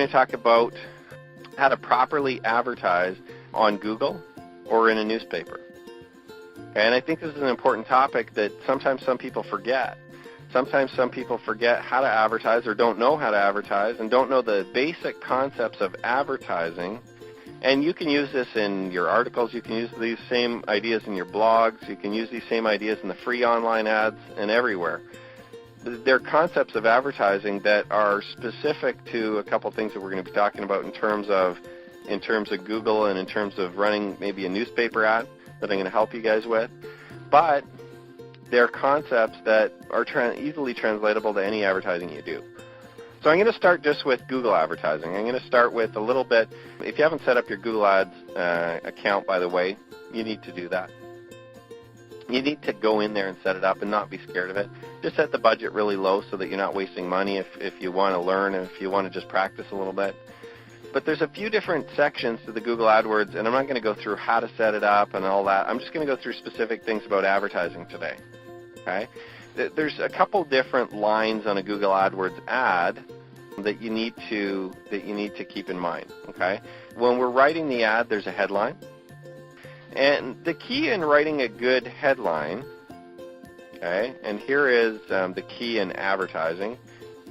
going to talk about how to properly advertise on Google or in a newspaper. And I think this is an important topic that sometimes some people forget. Sometimes some people forget how to advertise or don't know how to advertise and don't know the basic concepts of advertising. And you can use this in your articles. You can use these same ideas in your blogs. You can use these same ideas in the free online ads and everywhere. They're concepts of advertising that are specific to a couple things that we're going to be talking about in terms of Google and in terms of running maybe a newspaper ad that I'm going to help you guys with. But they're concepts that are easily translatable to any advertising you do. So I'm going to start just with Google advertising. I'm going to start with a little bit. If you haven't set up your Google Ads account, by the way, you need to do that. You need to go in there and set it up and not be scared of it. Just set the budget really low so that you're not wasting money if you want to learn and if you want to just practice a little bit. But there's a few different sections to the Google AdWords, and I'm not going to go through how to set it up and all that. I'm just going to go through specific things about advertising today. Okay? There's a couple different lines on a Google AdWords ad that you need to keep in mind. Okay? When we're writing the ad, there's a headline. And the key in writing a good headline, okay, and here is the key in advertising,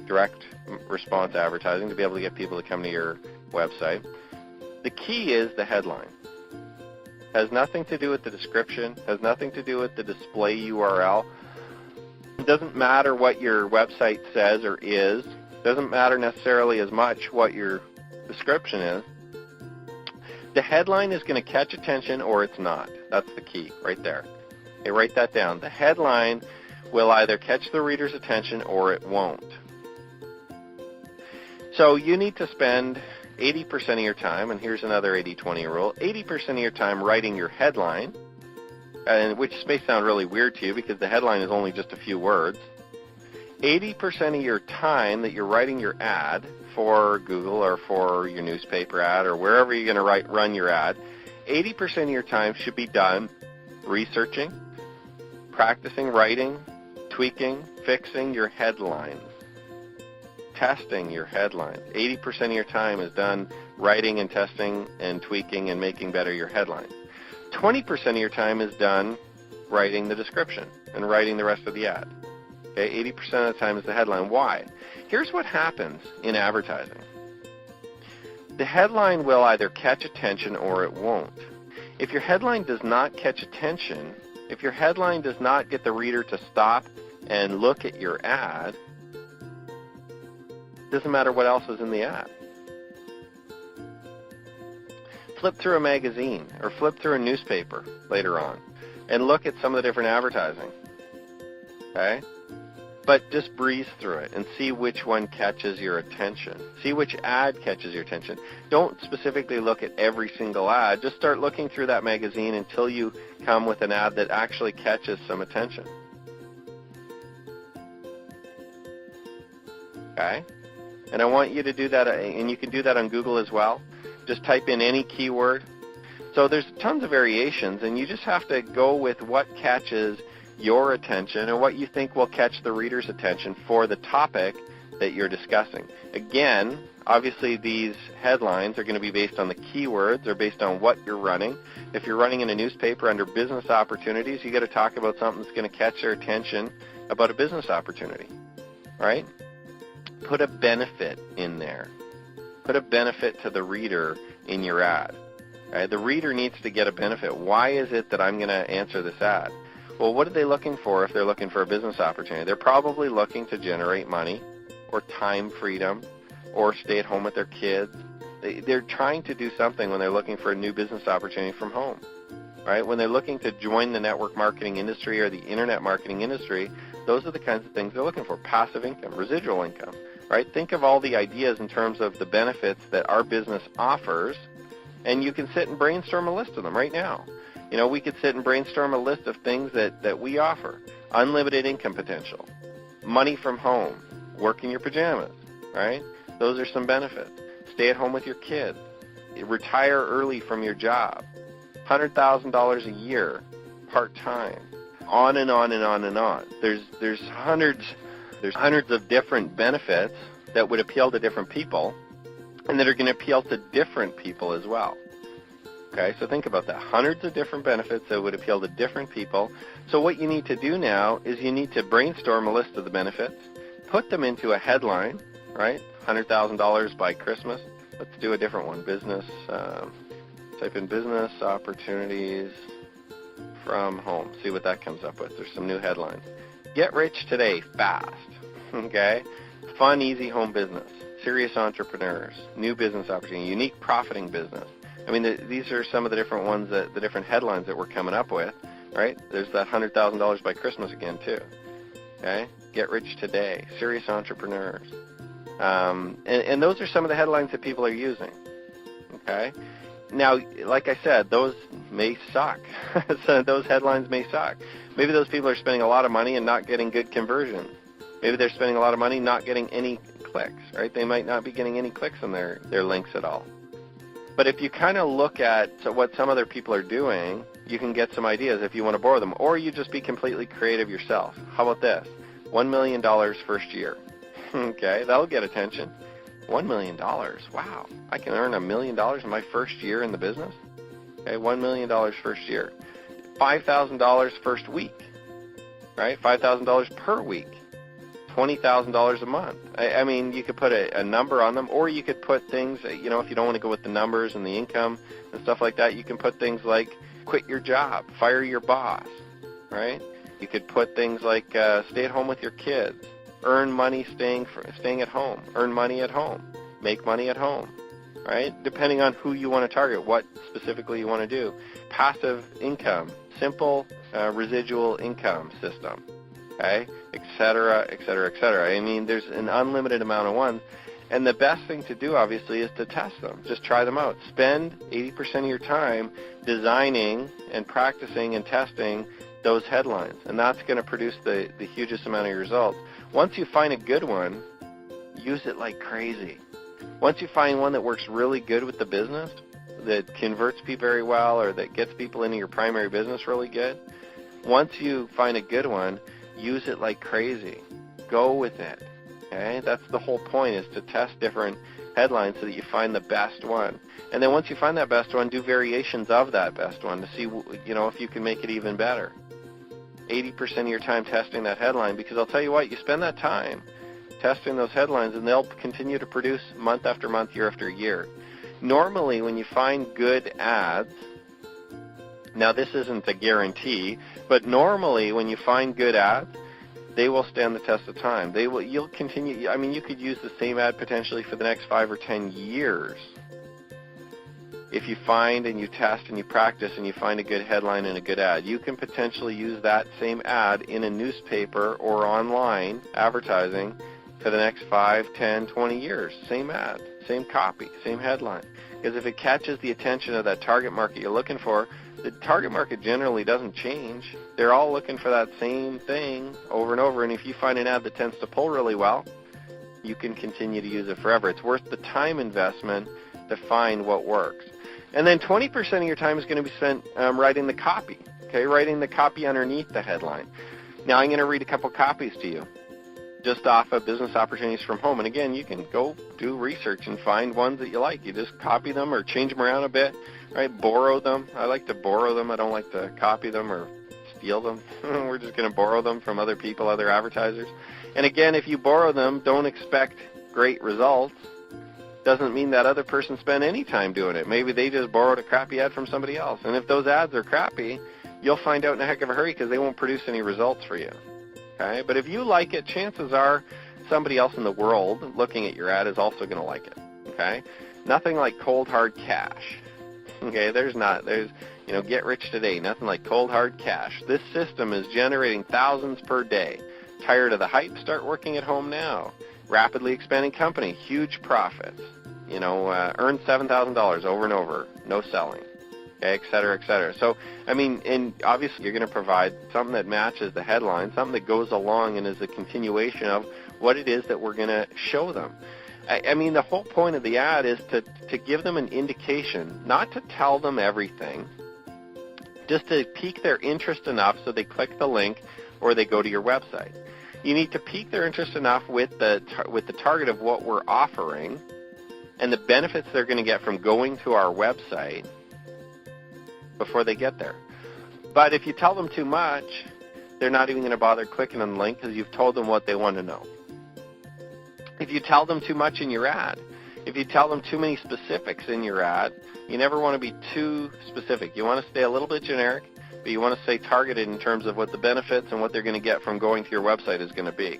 direct response advertising, to be able to get people to come to your website. The key is the headline. Has nothing to do with the description, has nothing to do with the display URL. It doesn't matter what your website says or is. It doesn't matter necessarily as much what your description is. The headline is going to catch attention or it's not. That's the key right there. Okay, write that down. The headline will either catch the reader's attention or it won't. So you need to spend 80% of your time, and here's another 80-20 rule, 80% of your time writing your headline, and which may sound really weird to you because the headline is only just a few words. 80% of your time that you're writing your ad for Google or for your newspaper ad or wherever you're going to run your ad, 80% of your time should be done researching, practicing writing, tweaking, fixing your headlines, testing your headlines. 80% of your time is done writing and testing and tweaking and making better your headlines. 20% of your time is done writing the description and writing the rest of the ad. Okay, 80% of the time is the headline. Why? Here's what happens in advertising. The headline will either catch attention or it won't. If your headline does not catch attention, if your headline does not get the reader to stop and look at your ad, it doesn't matter what else is in the ad. Flip through a magazine or flip through a newspaper later on and look at some of the different advertising. Okay? But just breeze through it and see which one catches your attention. See which ad catches your attention. Don't specifically look at every single ad. Just start looking through that magazine until you come with an ad that actually catches some attention. Okay? And I want you to do that, and you can do that on Google as well. Just type in any keyword. So there's tons of variations, and you just have to go with what catches your attention and what you think will catch the reader's attention for the topic that you're discussing. Again, obviously these headlines are going to be based on the keywords or based on what you're running. If you're running in a newspaper under business opportunities, you got to talk about something that's going to catch their attention about a business opportunity. Right? Put a benefit in there. Put a benefit to the reader in your ad. Right? The reader needs to get a benefit. Why is it that I'm going to answer this ad? Well, what are they looking for if they're looking for a business opportunity? They're probably looking to generate money or time freedom or stay at home with their kids. They're trying to do something when they're looking for a new business opportunity from home. Right? When they're looking to join the network marketing industry or the internet marketing industry, those are the kinds of things they're looking for. Passive income, residual income. Right? Think of all the ideas in terms of the benefits that our business offers, and you can sit and brainstorm a list of them right now. You know, we could sit and brainstorm a list of things that we offer. Unlimited income potential, money from home, work in your pajamas, right? Those are some benefits. Stay at home with your kids, retire early from your job, $100,000 a year, part-time, on and on and on and on. There's hundreds of different benefits that would appeal to different people, and that are going to appeal to different people as well. Okay, so think about that. Hundreds of different benefits that would appeal to different people. So what you need to do now is you need to brainstorm a list of the benefits, put them into a headline, right? $100,000 by Christmas. Let's do a different one. Business, type in business opportunities from home. See what that comes up with. There's some new headlines. Get rich today, fast. Okay? Fun, easy home business. Serious entrepreneurs. New business opportunity. Unique profiting business. I mean, these are some of the different ones, the different headlines that we're coming up with, right? There's that $100,000 by Christmas again, too. Okay? Get rich today. Serious entrepreneurs. And those are some of the headlines that people are using. Okay? Now, like I said, those may suck. So those headlines may suck. Maybe those people are spending a lot of money and not getting good conversion. Maybe they're spending a lot of money not getting any clicks, right? They might not be getting any clicks on their links at all. But if you kind of look at what some other people are doing, you can get some ideas if you want to borrow them. Or you just be completely creative yourself. How about this? $1 million first year. Okay, that'll get attention. $1 million. Wow. I can earn $1 million in my first year in the business? Okay, $1 million first year. $5,000 first week, right? $5,000 per week. $20,000 a month. I mean, you could put a number on them, or you could put things, if you don't want to go with the numbers and the income and stuff like that, you can put things like quit your job, fire your boss, right? You could put things like stay at home with your kids, earn money staying at home, earn money at home, make money at home, right? Depending on who you want to target, what specifically you want to do. Passive income, simple residual income system. Okay, et cetera, et cetera, et cetera. I mean, there's an unlimited amount of ones. And the best thing to do, obviously, is to test them. Just try them out. Spend 80% of your time designing and practicing and testing those headlines. And that's going to produce the hugest amount of results. Once you find a good one, use it like crazy. Once you find one that works really good with the business, that converts people very well, or that gets people into your primary business really good, once you find a good one, use it like crazy. Go with it. Okay? That's the whole point, is to test different headlines so that you find the best one. And then once you find that best one, do variations of that best one to see if you can make it even better. 80% of your time testing that headline, because I'll tell you what, you spend that time testing those headlines and they'll continue to produce month after month, year after year. Normally, when you find good ads, now this isn't a guarantee, but normally when you find good ads, they will stand the test of time. You'll continue. I mean, you could use the same ad potentially for the next 5 or 10 years. If you find and you test and you practice and you find a good headline and a good ad, you can potentially use that same ad in a newspaper or online advertising for the next 5, 10, 20 years. Same ad, same copy, same headline. Because if it catches the attention of that target market you're looking for, the target market generally doesn't change. They're all looking for that same thing over and over. And if you find an ad that tends to pull really well, you can continue to use it forever. It's worth the time investment to find what works. And then 20% of your time is going to be spent writing the copy, okay, writing the copy underneath the headline. Now I'm going to read a couple copies to you just off of Business Opportunities from Home. And again, you can go do research and find ones that you like. You just copy them or change them around a bit, right? Borrow them. I like to borrow them. I don't like to copy them or steal them. We're just going to borrow them from other people, other advertisers. And again, if you borrow them, don't expect great results. Doesn't mean that other person spent any time doing it. Maybe they just borrowed a crappy ad from somebody else. And if those ads are crappy, you'll find out in a heck of a hurry because they won't produce any results for you. Okay? But if you like it, chances are somebody else in the world looking at your ad is also going to like it. Okay? Nothing like cold hard cash. Okay? There's get rich today. Nothing like cold hard cash. This system is generating thousands per day. Tired of the hype? Start working at home now. Rapidly expanding company, huge profits. Earn $7,000 over and over, no selling, okay, et cetera, et cetera. So, I mean, and obviously you're going to provide something that matches the headline, something that goes along and is a continuation of what it is that we're going to show them. I mean, the whole point of the ad is to give them an indication, not to tell them everything, just to pique their interest enough so they click the link or they go to your website. You need to pique their interest enough with the target of what we're offering, and the benefits they're going to get from going to our website before they get there. But if you tell them too much, they're not even going to bother clicking on the link because you've told them what they want to know. If you tell them too much in your ad, if you tell them too many specifics in your ad, you never want to be too specific. You want to stay a little bit generic, but you want to stay targeted in terms of what the benefits and what they're going to get from going to your website is going to be.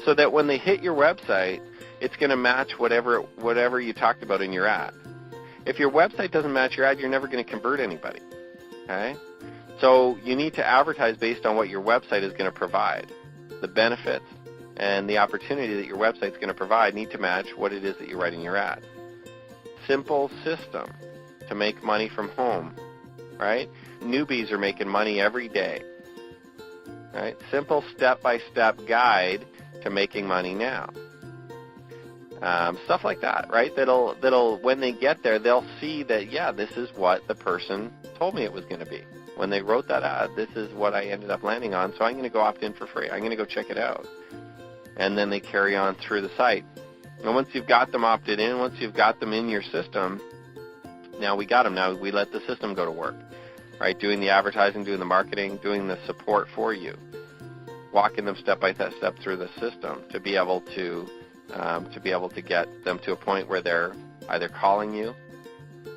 So that when they hit your website, it's going to match whatever you talked about in your ad. If your website doesn't match your ad, you're never going to convert anybody. Okay? So you need to advertise based on what your website is going to provide. The benefits and the opportunity that your website is going to provide need to match what it is that you write in your ad. Simple system to make money from home, right? Newbies are making money every day, right? Simple step-by-step guide to making money now. Stuff like that, right? That'll when they get there, they'll see that, yeah, this is what the person told me it was going to be. When they wrote that ad, this is what I ended up landing on, so I'm going to go opt in for free. I'm going to go check it out. And then they carry on through the site. And once you've got them opted in, once you've got them in your system, now we got them. Now we let the system go to work, right? Doing the advertising, doing the marketing, doing the support for you, walking them step by step through the system to be able to get them to a point where they're either calling you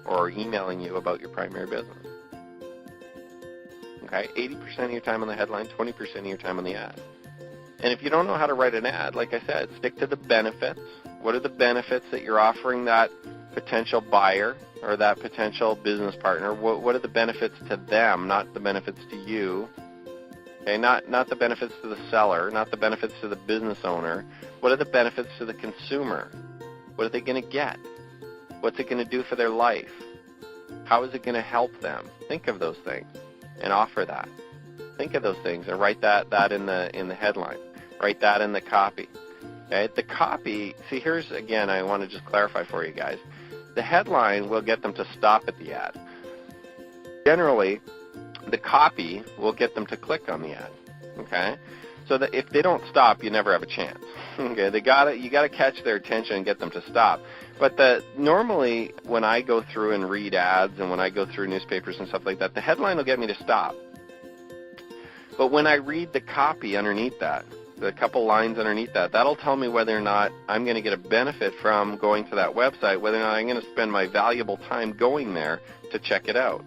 or emailing you about your primary business. Okay, 80% of your time on the headline, 20% of your time on the ad. And if you don't know how to write an ad, like I said, stick to the benefits. What are the benefits that you're offering that potential buyer or that potential business partner? What are the benefits to them, not the benefits to you? Okay, not the benefits to the seller, not the benefits to the business owner. What are the benefits to the consumer? What are they going to get? What's it going to do for their life? How is it going to help them? Think of those things and offer that. Think of those things and write that in the headline. Write that in the copy. Okay? The copy, see, here's, again, I want to just clarify for you guys. The headline will get them to stop at the ad. Generally, the copy will get them to click on the ad. Okay? So that if they don't stop, you never have a chance. Okay? You got to catch their attention and get them to stop. But normally when I go through and read ads and when I go through newspapers and stuff like that, the headline will get me to stop. But when I read the copy underneath that, the couple lines underneath that, that'll tell me whether or not I'm going to get a benefit from going to that website, whether or not I'm going to spend my valuable time going there to check it out.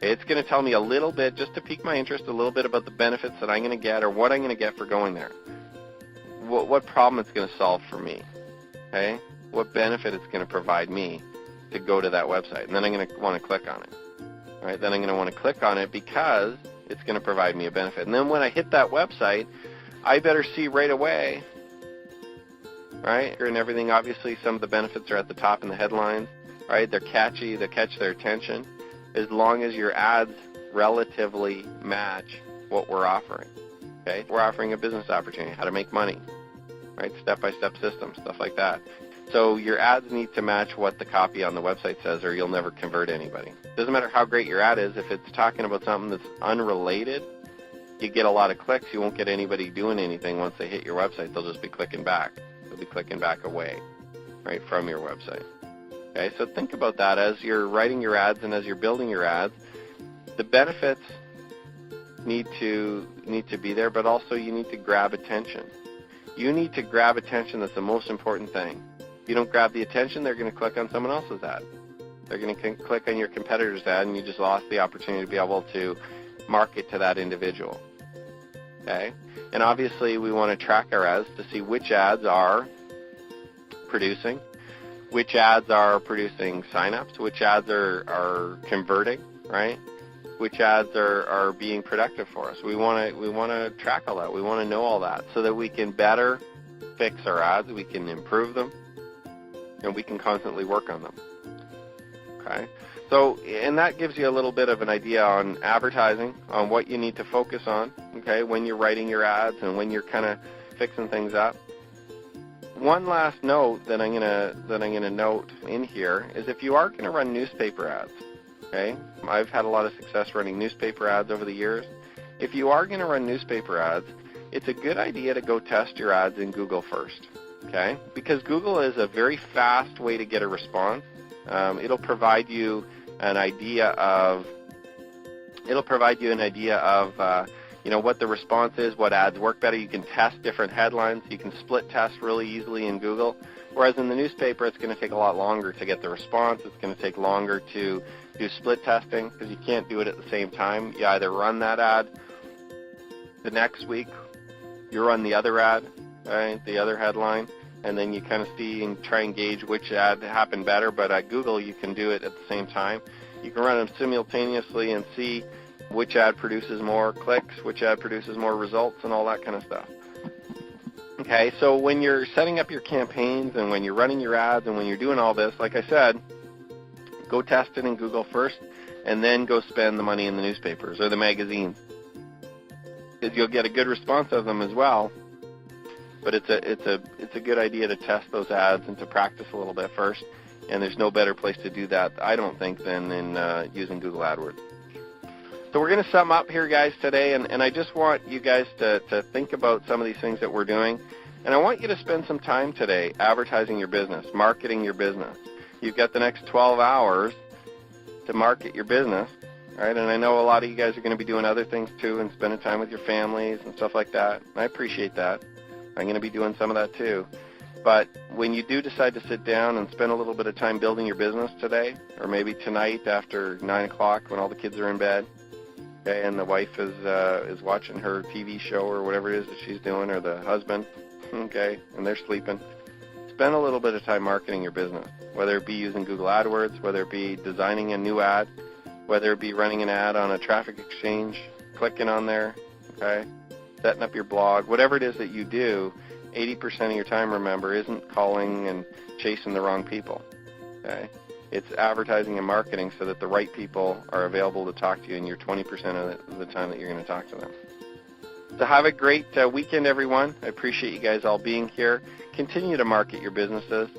It's going to tell me a little bit, just to pique my interest, a little bit about the benefits that I'm going to get or what I'm going to get for going there. What problem it's going to solve for me. Okay? What benefit it's going to provide me to go to that website. And then I'm going to want to click on it. All right? Then I'm going to want to click on it because it's going to provide me a benefit. And then when I hit that website, I better see right away, right? And everything, obviously, some of the benefits are at the top in the headlines, right? They're catchy, they catch their attention, as long as your ads relatively match what we're offering, okay? We're offering a business opportunity, how to make money, right? Step-by-step system, stuff like that. So your ads need to match what the copy on the website says or you'll never convert anybody. Doesn't matter how great your ad is, if it's talking about something that's unrelated, you get a lot of clicks, you won't get anybody doing anything once they hit your website. They'll just be clicking back. They'll be clicking back away, right, from your website. Okay, so think about that as you're writing your ads and as you're building your ads. The benefits need to be there, but also you need to grab attention. You need to grab attention. That's the most important thing. If you don't grab the attention, they're going to click on someone else's ad. They're going to click on your competitor's ad, and you just lost the opportunity to be able to market to that individual. Okay? And obviously, we want to track our ads to see which ads are producing, which ads are producing signups, which ads are converting, right? Which ads are being productive for us. We want to track all that. We want to know all that so that we can better fix our ads, we can improve them, and we can constantly work on them. Okay? So, and that gives you a little bit of an idea on advertising, on what you need to focus on, okay, when you're writing your ads and when you're kind of fixing things up. One last note that I'm gonna note in here is if you are going to run newspaper ads, okay, I've had a lot of success running newspaper ads over the years. If you are going to run newspaper ads, it's a good idea to go test your ads in Google first. okay? Because Google is a very fast way to get a response. It'll provide you an idea of what the response is, what ads work better. You can test different headlines. You can split test really easily in Google. Whereas in the newspaper, it's going to take a lot longer to get the response. It's going to take longer to do split testing because you can't do it at the same time. You either run that ad the next week, you run the other ad, right, the other headline, and then you kind of see and try and gauge which ad happened better. But at Google, you can do it at the same time. You can run them simultaneously and see which ad produces more clicks, which ad produces more results, and all that kind of stuff. Okay, so when you're setting up your campaigns and when you're running your ads and when you're doing all this, like I said, go test it in Google first and then go spend the money in the newspapers or the magazines. Because you'll get a good response of them as well, but it's a good idea to test those ads and to practice a little bit first, and there's no better place to do that, I don't think, than in using Google AdWords. So we're going to sum up here, guys, today, and I just want you guys to think about some of these things that we're doing, and I want you to spend some time today advertising your business, marketing your business. You've got the next 12 hours to market your business, right? And I know a lot of you guys are going to be doing other things too and spending time with your families and stuff like that. I appreciate that. I'm going to be doing some of that too. But when you do decide to sit down and spend a little bit of time building your business today, or maybe tonight after 9 o'clock when all the kids are in bed, okay, and the wife is watching her TV show or whatever it is that she's doing, or the husband, okay, and they're sleeping, spend a little bit of time marketing your business, whether it be using Google AdWords, whether it be designing a new ad, whether it be running an ad on a traffic exchange, clicking on there, okay, setting up your blog, whatever it is that you do, 80% of your time, remember, isn't calling and chasing the wrong people, okay? It's advertising and marketing so that the right people are available to talk to you in your 20% of the time that you're going to talk to them. So have a great weekend, everyone. I appreciate you guys all being here. Continue to market your businesses.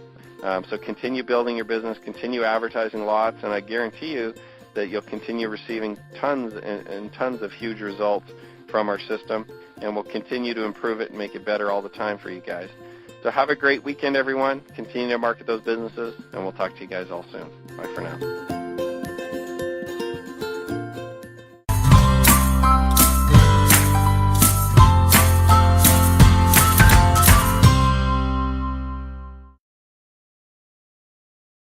So continue building your business, continue advertising lots, and I guarantee you that you'll continue receiving tons and tons of huge results from our system, and we'll continue to improve it and make it better all the time for you guys. So have a great weekend, everyone. Continue to market those businesses, and we'll talk to you guys all soon. Bye for now.